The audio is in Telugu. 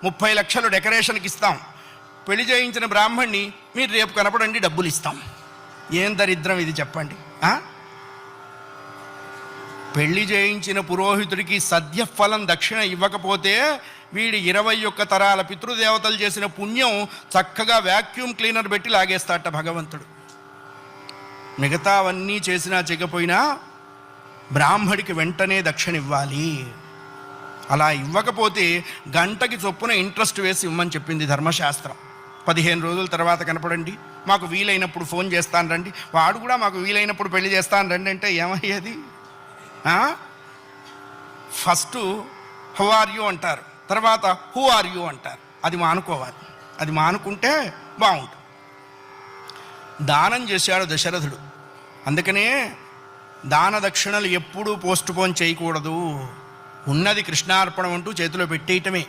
30 లక్షలు డెకరేషన్కి ఇస్తాం, పెళ్లి చేయించిన బ్రాహ్మణ్ణి మీరు రేపు కనపడండి డబ్బులు ఇస్తాం. ఏం దరిద్రం ఇది చెప్పండి. పెళ్లి చేయించిన పురోహితుడికి సద్యఫలం దక్షిణ ఇవ్వకపోతే వీడి 21 తరాల పితృదేవతలు చేసిన పుణ్యం చక్కగా వ్యాక్యూమ్ క్లీనర్ పెట్టి లాగేస్తాట భగవంతుడు. మిగతావన్నీ చేసినా చెయ్యపోయినా బ్రాహ్మడికి వెంటనే దక్షిణ ఇవ్వాలి. అలా ఇవ్వకపోతే గంటకి చొప్పున ఇంట్రెస్ట్ వేసి ఇవ్వమని చెప్పింది ధర్మశాస్త్రం. 15 రోజుల తర్వాత కనపడండి, మాకు వీలైనప్పుడు ఫోన్ చేస్తాను రండి, వాడు కూడా మాకు వీలైనప్పుడు పెళ్లి చేస్తాను రండి అంటే ఏమయ్యేది? ఫస్ట్ హౌ ఆర్ యూ అంటారు, తర్వాత హూ ఆర్ యూ అంటారు. అది మానుకోవాలి. అది మానుకుంటే బాగుంటుంది. దానం చేశాడు దశరథుడు. అందుకనే దాన దక్షిణలు ఎప్పుడూ పోస్ట్ పోన్ చేయకూడదు. ఉన్నది కృష్ణార్పణం అంటూ చేతిలో పెట్టేయటమే.